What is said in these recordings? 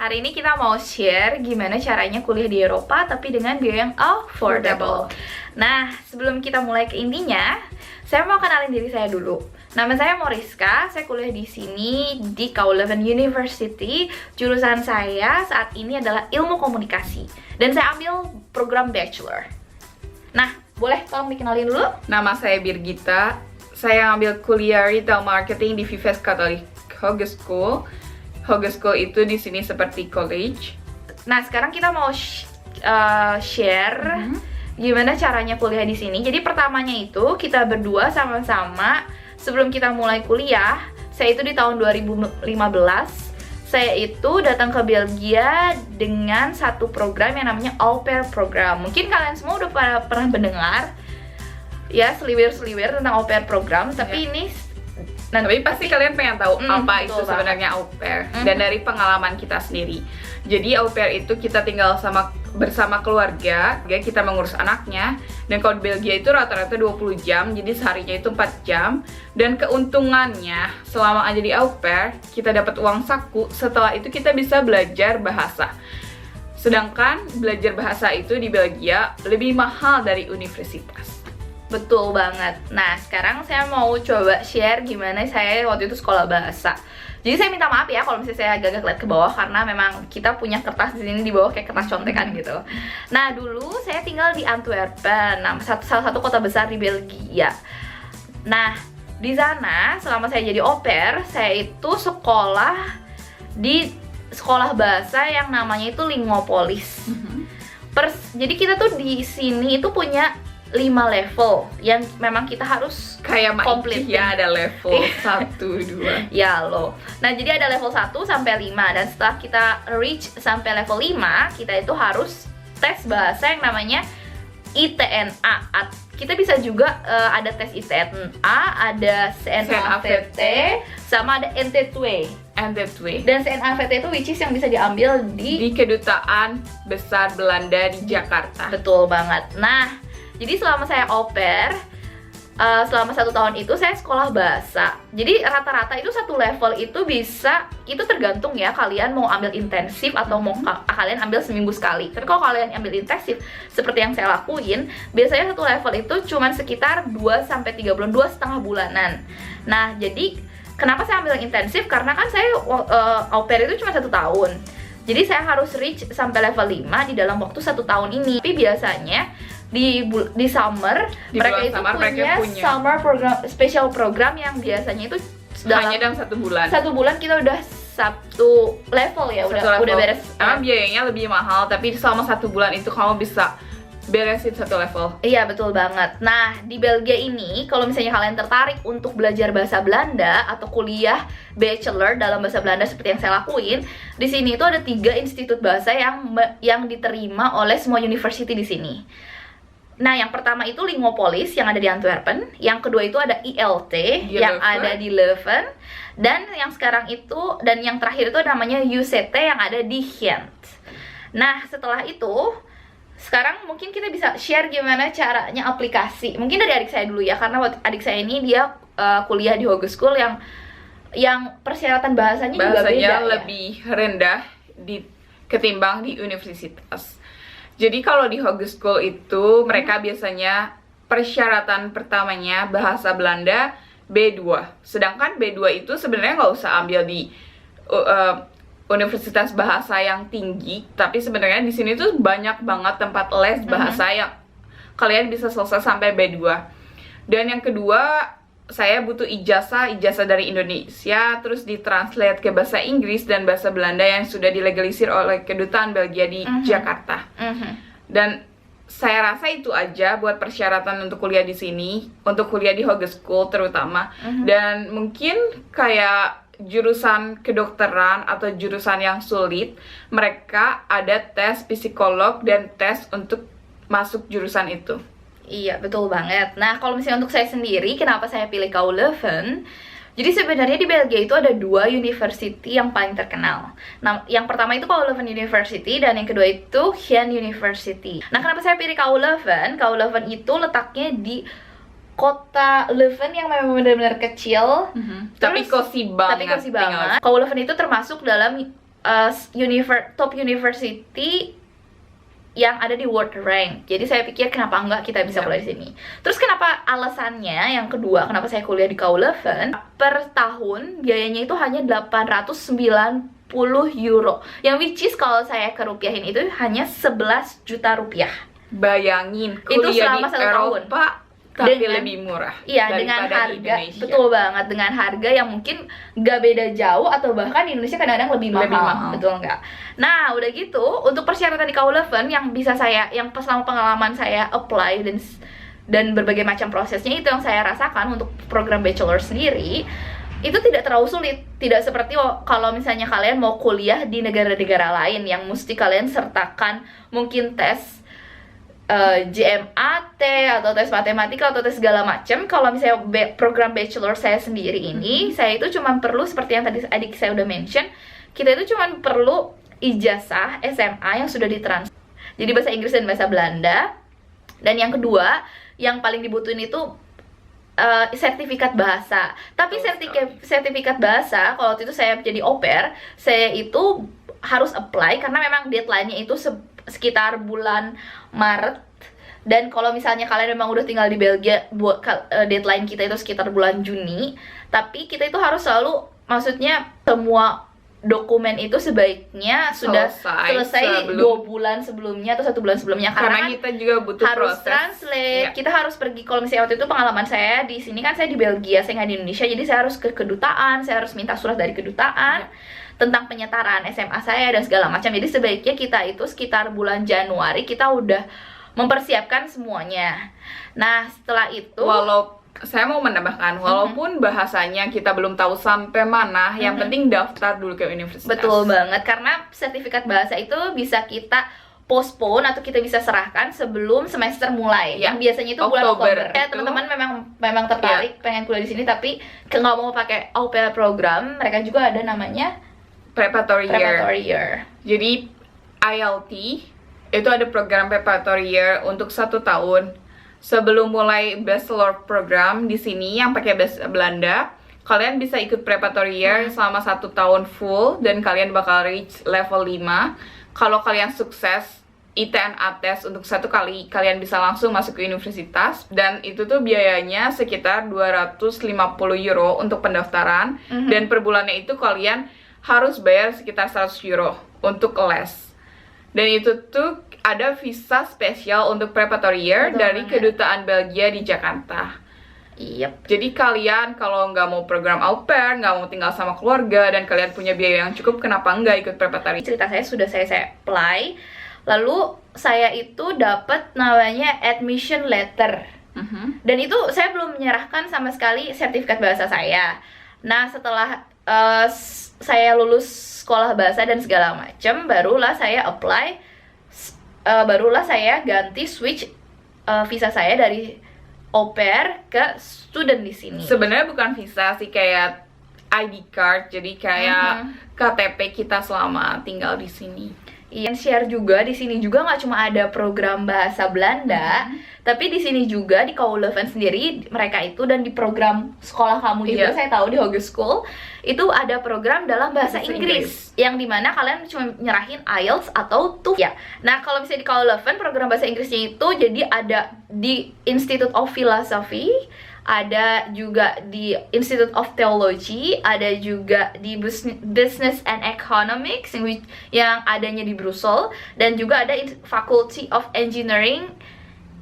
Hari ini kita mau share gimana caranya kuliah di Eropa tapi dengan biaya yang affordable. Nah, sebelum kita mulai ke intinya, saya mau kenalin diri saya dulu. Nama saya Moriska, saya kuliah di sini di KU Leuven University. Jurusan saya saat ini adalah ilmu komunikasi dan saya ambil program bachelor. Nah, boleh tolong dikenalin dulu? Nama saya Birgita. Saya ambil kuliah retail marketing di Vives Catholic Hogeschool. Hogeschool itu di sini seperti college. Nah, sekarang kita mau share gimana caranya kuliah di sini. Jadi pertamanya itu kita berdua sama-sama sebelum kita mulai kuliah. Saya itu di tahun 2015. Saya itu datang ke Belgia dengan satu program yang namanya Au Pair Program. Mungkin kalian semua udah pernah mendengar ya seliwir-seliwir tentang Au Pair Program, tapi ini Tapi pasti kalian pengen tahu apa itu betul sebenarnya au pair dan dari pengalaman kita sendiri. Jadi au pair itu kita tinggal bersama keluarga, kita mengurus anaknya. Dan kalau di Belgia itu rata-rata 20 jam, jadi seharinya itu 4 jam. Dan keuntungannya selama aja di au pair, kita dapat uang saku. Setelah itu kita bisa belajar bahasa. Sedangkan belajar bahasa itu di Belgia lebih mahal dari universitas. Betul banget. Nah, sekarang saya mau coba share gimana saya waktu itu sekolah bahasa. Jadi saya minta maaf ya kalau misalnya saya agak lihat ke bawah karena memang kita punya kertas di sini di bawah kayak kertas contekan gitu. Nah, dulu saya tinggal di Antwerpen, salah satu kota besar di Belgia. Nah, di sana selama saya jadi au pair, saya itu sekolah di sekolah bahasa yang namanya itu Lingopolis. Jadi kita tuh di sini itu punya 5 level yang memang kita harus kayak komplit ya, ada level 1, 2. Ya loh. Nah, jadi ada level 1 sampai 5 dan setelah kita reach sampai level 5, kita itu harus tes bahasa yang namanya ITNA. Kita bisa juga ada tes ITNA, ada CNAVT, sama ada NT2. Dan CNAVT itu which is yang bisa diambil di Kedutaan Besar Belanda di Jakarta. Betul banget. Nah, jadi selama saya au pair, selama 1 tahun itu saya sekolah bahasa. Jadi rata-rata itu satu level itu bisa, itu tergantung ya kalian mau ambil intensif atau mau kalian ambil seminggu sekali. Tapi kalau kalian ambil intensif seperti yang saya lakuin, biasanya satu level itu cuma sekitar 2-3 bulan, 2,5 bulanan. Nah, jadi kenapa saya ambil yang intensif? Karena kan saya au pair itu cuma 1 tahun. Jadi saya harus reach sampai level 5 di dalam waktu 1 tahun ini. Tapi biasanya di summer mereka punya summer program, special program yang biasanya itu hanya dalam 1 bulan. 1 bulan kita udah 1 level ya, udah beres. Emang biayanya lebih mahal, tapi selama 1 bulan itu kamu bisa beresin 1 level. Iya, betul banget. Nah, di Belgia ini kalau misalnya kalian tertarik untuk belajar bahasa Belanda atau kuliah bachelor dalam bahasa Belanda seperti yang saya lakuin, di sini itu ada 3 institut bahasa yang diterima oleh semua university di sini. Nah, yang pertama itu Lingopolis yang ada di Antwerpen, yang kedua itu ada ILT yang ada di Leuven, dan yang sekarang itu dan yang terakhir itu namanya UCT yang ada di Ghent. Nah, setelah itu sekarang mungkin kita bisa share gimana caranya aplikasi. Mungkin dari adik saya dulu ya, karena adik saya ini dia kuliah di Hogeschool yang persyaratan bahasanya juga beda lebih rendah ketimbang di universitas. Jadi kalau di Hogeschool itu mereka biasanya persyaratan pertamanya bahasa Belanda B2. Sedangkan B2 itu sebenarnya nggak usah ambil di universitas bahasa yang tinggi, tapi sebenarnya di sini tuh banyak banget tempat les bahasa yang kalian bisa selesai sampai B2. Dan yang kedua, saya butuh ijazah dari Indonesia, terus ditranslate ke bahasa Inggris dan bahasa Belanda yang sudah dilegalisir oleh Kedutaan Belgia di Jakarta. Dan saya rasa itu aja buat persyaratan untuk kuliah di sini, untuk kuliah di Hogeschool terutama. Dan mungkin kayak jurusan kedokteran atau jurusan yang sulit, mereka ada tes psikolog dan tes untuk masuk jurusan itu. Iya, betul banget. Nah, kalau misalnya untuk saya sendiri, kenapa saya pilih KU Leuven? Jadi sebenarnya di Belgia itu ada 2 university yang paling terkenal. Nah, yang pertama itu KU Leuven University dan yang kedua itu Ghent University. Nah, kenapa saya pilih KU Leuven? KU Leuven itu letaknya di kota Leuven yang memang benar-benar kecil, tapi cozy banget. KU Leuven itu termasuk dalam top university yang ada di world rank. Jadi saya pikir kenapa enggak kita bisa kuliah di sini. Terus kenapa alasannya yang kedua kenapa saya kuliah di KU Leuven, per tahun biayanya itu hanya 890 euro. Yang which is kalau saya kerupiahin itu hanya 11 juta rupiah. Bayangin Itu kuliah selama di 1 tahun. Eropa tapi lebih murah. Iya, dengan daripada di harga, Indonesia. betul banget, dengan harga yang mungkin nggak beda jauh atau bahkan di Indonesia kadang-kadang lebih mahal, betul nggak? Nah, udah gitu, untuk persyaratan di KU Leuven yang bisa yang pas selama pengalaman saya apply dan berbagai macam prosesnya itu yang saya rasakan untuk program bachelor sendiri, itu tidak terlalu sulit, tidak seperti kalau misalnya kalian mau kuliah di negara-negara lain yang mesti kalian sertakan mungkin tes GMAT atau tes matematika atau tes segala macam. Kalau misalnya program bachelor saya sendiri ini, saya itu cuma perlu seperti yang tadi adik saya udah mention, kita itu cuma perlu ijazah SMA yang sudah ditrans. Jadi bahasa Inggris dan bahasa Belanda. Dan yang kedua, yang paling dibutuhin itu sertifikat bahasa. Tapi sertifikat bahasa, kalau waktu itu saya jadi au pair, saya itu harus apply karena memang deadline-nya itu sekitar bulan Maret. Dan kalau misalnya kalian memang udah tinggal di Belgia, deadline kita itu sekitar bulan Juni. Tapi kita itu harus selalu, maksudnya semua dokumen itu sebaiknya sudah selesai 2 bulan sebelumnya atau 1 bulan sebelumnya, karena kita juga butuh harus proses translate. Kita harus pergi. Kalau misalnya waktu itu pengalaman saya di sini kan saya di Belgia, saya nggak di Indonesia, jadi saya harus ke kedutaan, saya harus minta surat dari kedutaan tentang penyetaraan SMA saya dan segala macam. Jadi sebaiknya kita itu sekitar bulan Januari kita udah mempersiapkan semuanya. Nah, setelah itu saya mau menambahkan, walaupun bahasanya kita belum tahu sampai mana, yang penting daftar dulu ke universitas. Betul banget, karena sertifikat bahasa itu bisa kita postpone atau kita bisa serahkan sebelum semester mulai. Yang biasanya itu bulan Oktober. Ya, teman-teman memang tertarik pengen kuliah di sini tapi nggak mau pakai au pair program, mereka juga ada namanya preparatory year. Jadi ILT itu ada program preparatory year untuk 1 tahun. Sebelum mulai bachelor program di sini yang pakai bahasa Belanda, kalian bisa ikut preparatory year selama 1 tahun full dan kalian bakal reach level 5. Kalau kalian sukses ITNA test untuk 1 kali, kalian bisa langsung masuk ke universitas. Dan itu tuh biayanya sekitar 250 euro untuk pendaftaran. Dan per bulannya itu kalian harus bayar sekitar 100 euro untuk les. Dan itu tuh ada visa spesial untuk preparatory year dari Kedutaan Belgia di Jakarta. Jadi kalian kalau nggak mau program au pair, nggak mau tinggal sama keluarga, dan kalian punya biaya yang cukup, kenapa nggak ikut preparatory? Cerita saya sudah saya apply, lalu saya itu dapat namanya admission letter. Dan itu saya belum menyerahkan sama sekali sertifikat bahasa saya. Nah, setelah saya lulus sekolah bahasa dan segala macam, barulah saya apply, barulah saya ganti switch visa saya dari au pair ke student di sini. Sebenarnya bukan visa sih, kayak ID card, jadi kayak KTP kita selama tinggal di sini. Iya, share juga di sini juga nggak cuma ada program bahasa Belanda, tapi di sini juga di KU Leuven sendiri mereka itu, dan di program sekolah kamu juga saya tahu di Hogeschool itu ada program dalam bahasa Inggris yang dimana kalian cuma nyerahin IELTS atau TOEFL ya. Nah, kalau misalnya di KU Leuven program bahasa Inggrisnya itu jadi ada di Institute of Philosophy, ada juga di Institute of Theology, ada juga di Business and Economics yang adanya di Brussels, dan juga ada Faculty of Engineering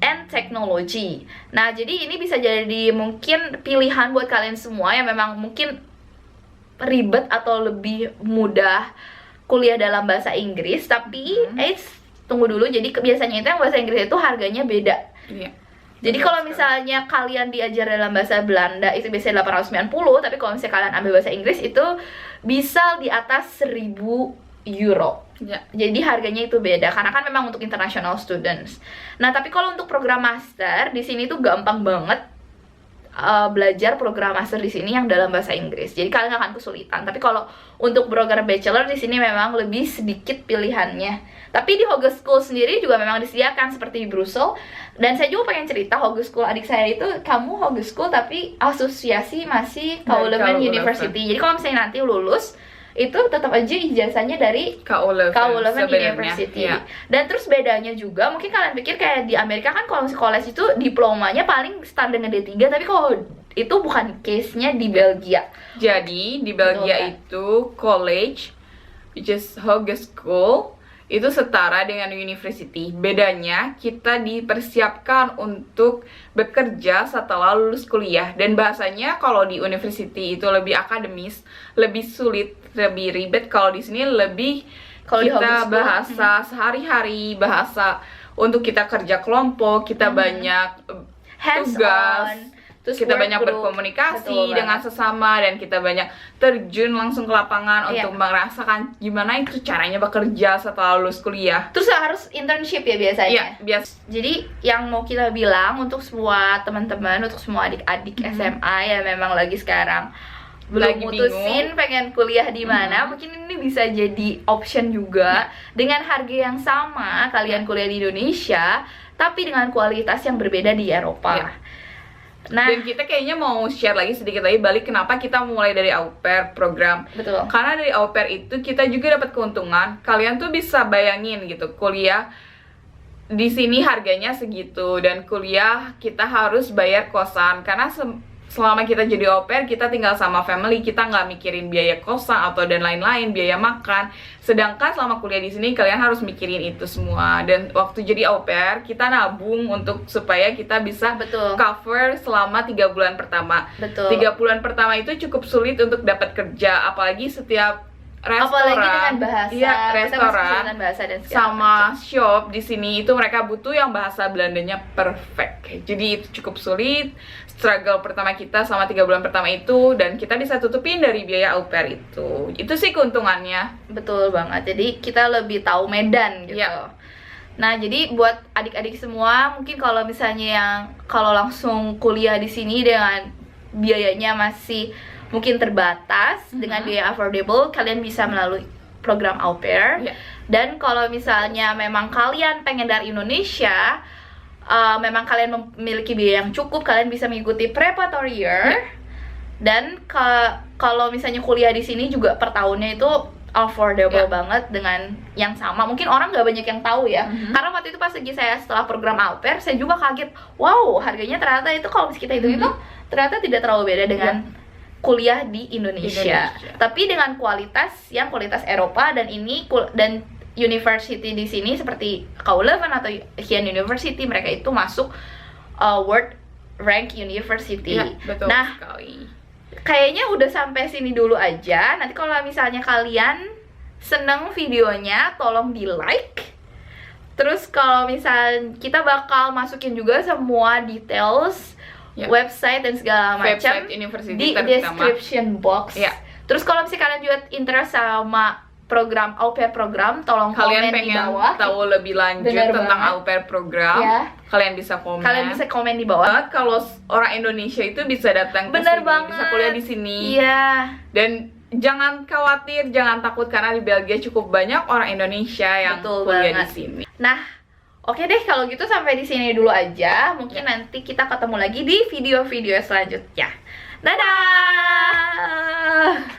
and Technology. Nah, jadi ini bisa jadi mungkin pilihan buat kalian semua yang memang mungkin ribet atau lebih mudah kuliah dalam bahasa Inggris, tapi tunggu dulu, jadi biasanya itu yang bahasa Inggris itu harganya beda. Jadi kalau misalnya kalian diajar dalam bahasa Belanda itu biasanya 890, tapi kalau misalnya kalian ambil bahasa Inggris itu bisa di atas 1000 euro. Jadi harganya itu beda karena kan memang untuk international students. Nah, tapi kalau untuk program master di sini tuh gampang banget belajar program master di sini yang dalam bahasa Inggris. Jadi kalian gak akan kesulitan. Tapi kalau untuk program bachelor di sini memang lebih sedikit pilihannya. Tapi di Hogeschool sendiri juga memang disediakan seperti di Brussels. Dan saya juga pengen cerita, Hogeschool adik saya itu, kamu Hogeschool tapi asosiasi masih KU Leuven University. Jadi kalau misalnya nanti lulus itu tetap aja ijazahnya dari KU Leuven sebenarnya. University. Ya. Dan terus bedanya juga, mungkin kalian pikir kayak di Amerika kan kalau college itu diplomanya paling standarnya D3, tapi kalau itu bukan case-nya di Belgia. Jadi di Belgia Betul, kan? itu college, which is hogeschool, itu setara dengan university. Bedanya kita dipersiapkan untuk bekerja setelah lulus kuliah. Dan bahasanya kalau di university itu lebih akademis, lebih sulit, lebih ribet. Kalau di sini lebih Kalau di kita homeschool, bahasa sehari-hari, bahasa untuk kita kerja kelompok, kita banyak Hands tugas. on. Terus Kita work banyak group. berkomunikasi Betul dengan banget. sesama, dan kita banyak terjun langsung ke lapangan Iya. untuk merasakan gimana itu caranya bekerja setelah lulus kuliah. Terus harus internship ya biasanya. Iya, biasa. Jadi yang mau kita bilang untuk semua teman-teman, untuk semua adik-adik SMA yang memang lagi sekarang belum Lagi mutusin pengen kuliah di mana, mungkin ini bisa jadi option juga. Dengan harga yang sama kalian kuliah di Indonesia, tapi dengan kualitas yang berbeda di Eropa. Iya. Nah, Dan kita kayaknya mau share lagi sedikit lagi balik kenapa kita mulai dari au pair program. betul. Karena dari au pair itu kita juga dapat keuntungan. Kalian tuh bisa bayangin gitu, kuliah di sini harganya segitu, dan kuliah kita harus bayar kosan karena selama kita jadi au pair kita tinggal sama family, kita nggak mikirin biaya kosan atau dan lain-lain, biaya makan. Sedangkan selama kuliah di sini kalian harus mikirin itu semua. Dan waktu jadi au pair kita nabung untuk supaya kita bisa Betul. cover selama 3 bulan pertama. Betul. 3 bulan pertama itu cukup sulit untuk dapat kerja, apalagi setiap restoran, Apalagi dengan bahasa. iya, Kita masih restoran kesulitan bahasa dan segala sama macam. shop di sini itu mereka butuh yang bahasa Belandanya perfect. Jadi itu cukup sulit. Struggle pertama kita selama 3 bulan pertama itu, dan kita bisa tutupin dari biaya au pair itu. Itu sih keuntungannya. Betul banget. Jadi kita lebih tahu medan gitu. Iya. Nah, jadi buat adik-adik semua, mungkin kalau misalnya yang kalau langsung kuliah di sini dengan biayanya masih mungkin terbatas, dengan biaya affordable, kalian bisa melalui program au pair. Iya. Dan kalau misalnya memang kalian pengen dari Indonesia, memang kalian memiliki biaya yang cukup, kalian bisa mengikuti preparatory year. Dan kalau misalnya kuliah di sini juga per tahunnya itu affordable banget dengan yang sama. Mungkin orang nggak banyak yang tahu ya. Karena waktu itu pas lagi saya setelah program au pair, saya juga kaget. Wow, harganya ternyata itu kalau kita hitung-hitung ternyata tidak terlalu beda dengan kuliah di Indonesia. Tapi dengan kualitas yang kualitas Eropa, dan ini dan university di sini seperti KU Leuven atau Hien University, mereka itu masuk World Rank University. Iya, betul Nah, sekali. kayaknya udah sampai sini dulu aja. Nanti kalau misalnya kalian seneng videonya, tolong di like. Terus kalau misalnya kita bakal masukin juga semua details website dan segala macam Website university di terutama. description box. Ya. Terus kalau misalnya kalian juga interest sama program au pair program, tolong Kalian komen di pengen bawah. tahu lebih lanjut Bener tentang banget. au pair program, Ya. kalian bisa komen. Kalian bisa komen di bawah. banget kalau orang Indonesia itu bisa datang ke Bener sini, banget. bisa kuliah di sini. Iya. Dan jangan khawatir, jangan takut karena di Belgia cukup banyak orang Indonesia yang Betul kuliah banget. di sini. Nah, oke deh kalau gitu sampai di sini dulu aja. Mungkin nanti kita ketemu lagi di video-video selanjutnya. Dadah.